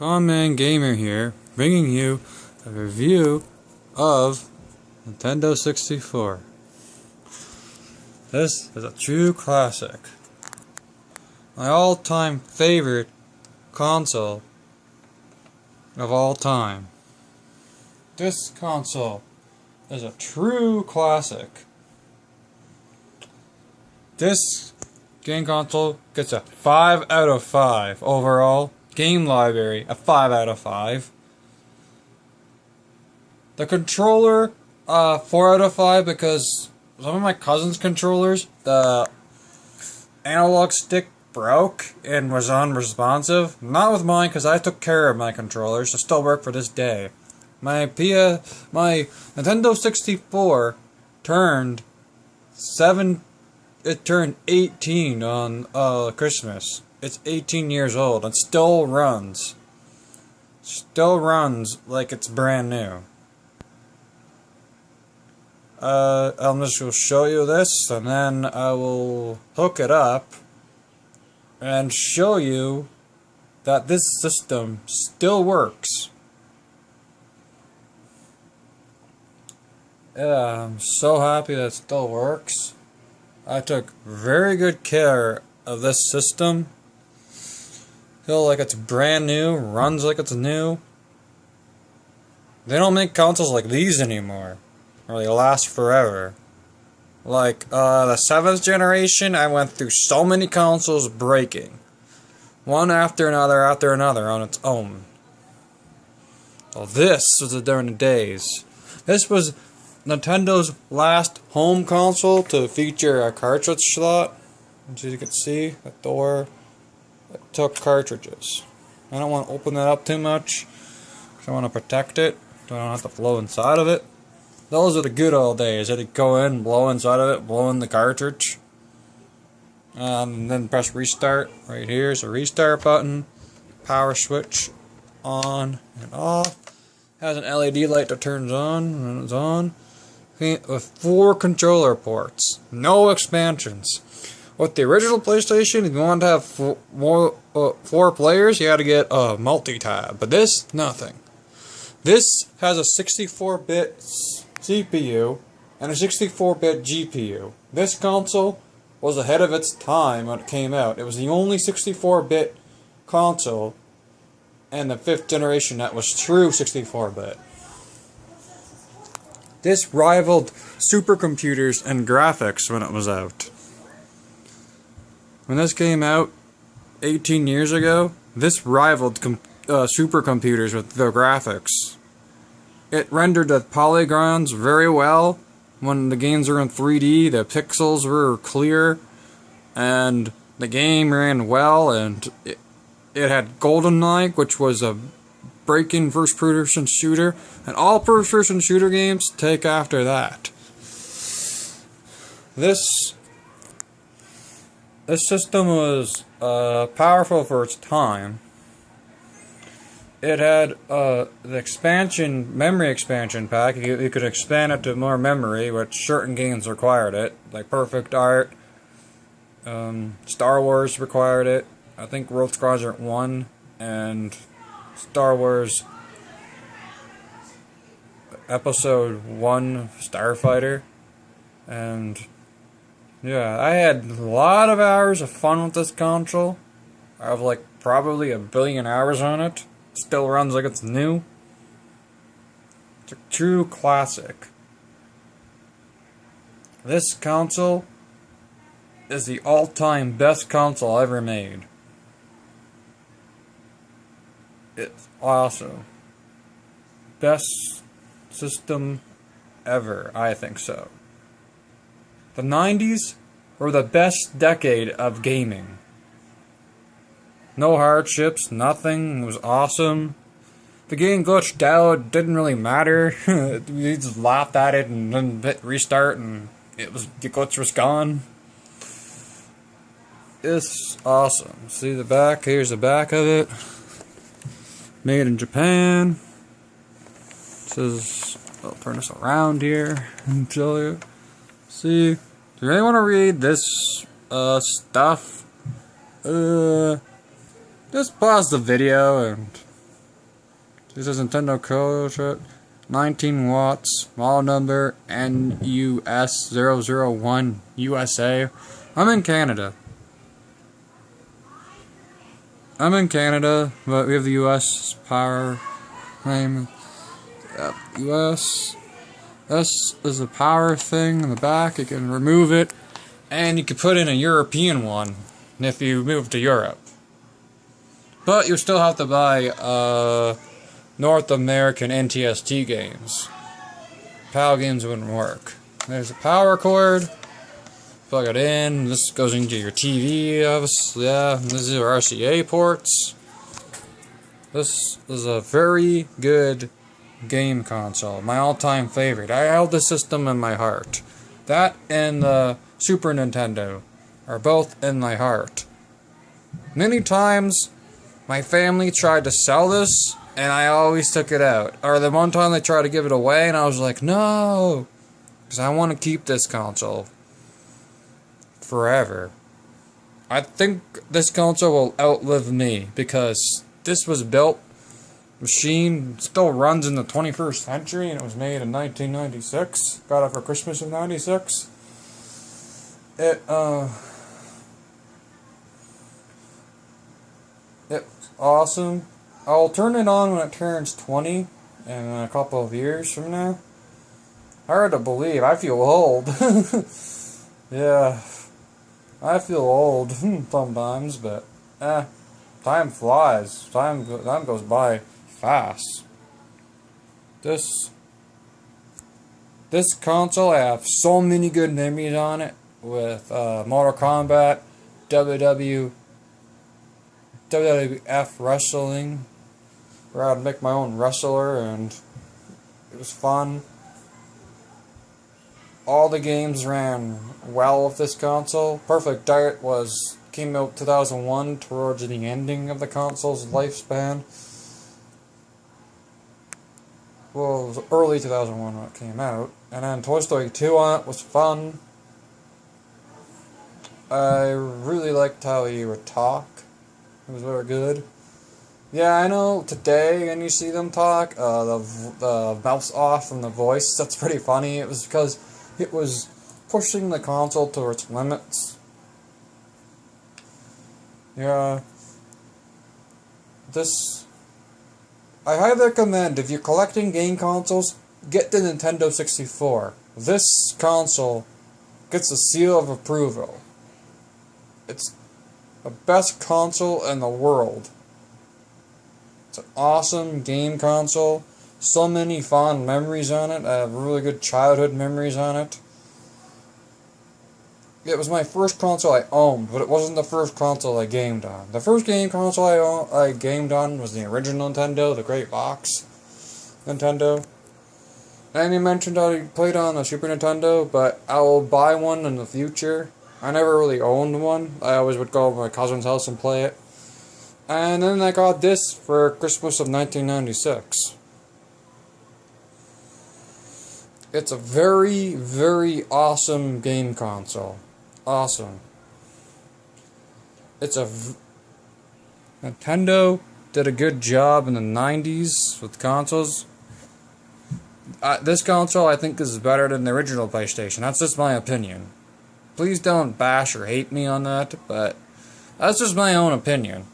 Common Gamer here, bringing you a review of Nintendo 64. This is a true classic. My all-time favorite console of all time. This console is a true classic. This game console gets a 5 out of 5 overall. Game library, a 5 out of 5. The controller, 4 out of 5 because some of my cousin's controllers, the analog stick broke and was unresponsive. Not with mine because I took care of my controllers. They still work for this day. My Nintendo 64 turned 18 on Christmas. It's 18 years old and still runs. Still runs like it's brand new. I'm just going to show you this and then I will hook it up and show you that this system still works. Yeah, I'm so happy that it still works. I took very good care of this system. Feel like it's brand new, runs like it's new. They don't make consoles like these anymore, or they last forever. Like the 7th generation, I went through so many consoles breaking, one after another on its own. Well, this was during the days. This was Nintendo's last home console to feature a cartridge slot. As you can see, the door. It took cartridges. I don't want to open that up too much because I want to protect it. So I don't have to blow inside of it. Those are the good old days. I had to go in, blow inside of it, blow in the cartridge. And then press restart. Right here is a restart button. Power switch on and off. Has an LED light that turns on when it's on. With 4 controller ports. No expansions. With the original PlayStation, if you wanted to have 4 players, you had to get a multi-tab. But this, nothing. This has a 64-bit CPU and a 64-bit GPU. This console was ahead of its time when it came out. It was the only 64-bit console and the 5th generation that was true 64-bit. This rivaled supercomputers and graphics when it was out. When this came out 18 years ago, this rivaled supercomputers with the graphics. It rendered the polygons very well. When the games were in 3D, the pixels were clear, and the game ran well, and it had GoldenEye, which was a break-in first-person shooter, and all first-person shooter games take after that. This system was powerful for its time. It had the memory expansion pack. You could expand it to more memory, which certain games required it, like Perfect Art. Star Wars required it. I think World Squadron 1 and Star Wars Episode 1 Starfighter. And yeah, I had a lot of hours of fun with this console. I have like probably 1 billion hours on it. Still runs like it's new. It's a true classic. This console is the all-time best console ever made. It's awesome. Best system ever, I think so. The 90s were the best decade of gaming. No hardships, nothing. It was awesome. If the game glitched out, it didn't really matter. You just laughed at it and then hit restart and the glitch was gone. It's awesome. See the back? Here's the back of it. Made in Japan. This is, I'll turn this around here and show you. See, if you really want to read this stuff, just pause the video and This is Nintendo code, 19 watts, model number NUS001 USA. I'm in Canada, but we have the US power name. US. This is a power thing in the back. You can remove it, and you can put in a European one if you move to Europe. But you still have to buy North American NTST games. PAL games wouldn't work. There's a power cord. Plug it in. This goes into your TV, obviously. Yeah, this is our RCA ports. This is a very good game console. My all-time favorite. I held this system in my heart. That and the Super Nintendo are both in my heart. Many times, my family tried to sell this, and I always took it out. Or the one time they tried to give it away, and I was like, no! Because I want to keep this console forever. I think this console will outlive me, because this was built, machine still runs in the 21st century, and it was made in 1996. Got it for Christmas in 96. It's awesome. I'll turn it on when it turns 20 in a couple of years from now. Hard to believe. I feel old. Yeah. I feel old sometimes, but time flies. Time goes by fast. This console, I have so many good memories on it with Mortal Kombat, WWF wrestling, where I'd make my own wrestler, and it was fun. All the games ran well with this console. Perfect Dark came out 2001, towards the ending of the console's lifespan. Well, it was early 2001 when it came out. And then Toy Story 2 on it was fun. I really liked how he would talk. It was very good. Yeah, I know today when you see them talk, the mouth's off from the voice, that's pretty funny. It was because it was pushing the console to its limits. Yeah. I highly recommend, if you're collecting game consoles, get the Nintendo 64. This console gets a seal of approval. It's the best console in the world. It's an awesome game console. So many fond memories on it. I have really good childhood memories on it. It was my first console I owned, but it wasn't the first console I gamed on. The first game console I gamed on was the original Nintendo, the Great Box Nintendo. And you mentioned I played on the Super Nintendo, but I will buy one in the future. I never really owned one. I always would go to my cousin's house and play it. And then I got this for Christmas of 1996. It's a very, very awesome game console. Awesome. Nintendo did a good job in the 90s with consoles. This console, I think, is better than the original PlayStation. That's just my opinion. Please don't bash or hate me on that, but that's just my own opinion.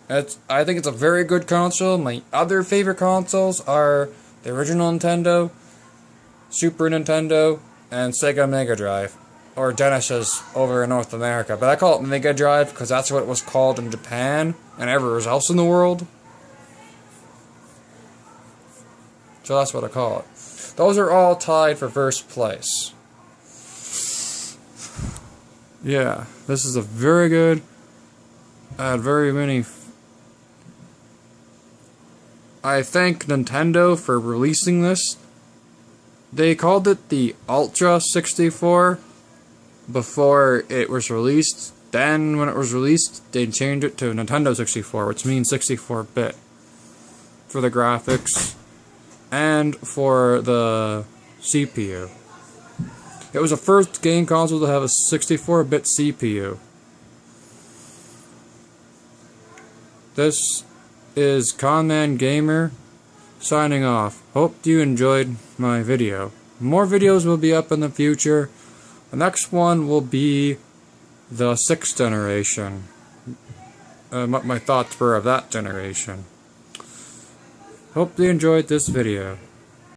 I think it's a very good console. My other favorite consoles are the original Nintendo, Super Nintendo, and Sega Mega Drive. Or Genesis over in North America. But I call it Mega Drive because that's what it was called in Japan and everywhere else in the world. So that's what I call it. Those are all tied for first place. Yeah, this is a very good. I had very many. I thank Nintendo for releasing this. They called it the Ultra 64 before it was released. Then when it was released, they changed it to Nintendo 64, which means 64-bit for the graphics and for the CPU. It was the first game console to have a 64-bit CPU. This is Conman Gamer signing off. Hope you enjoyed my video. More videos will be up in the future. The next one will be the 6th generation. What my thoughts were of that generation. Hope you enjoyed this video.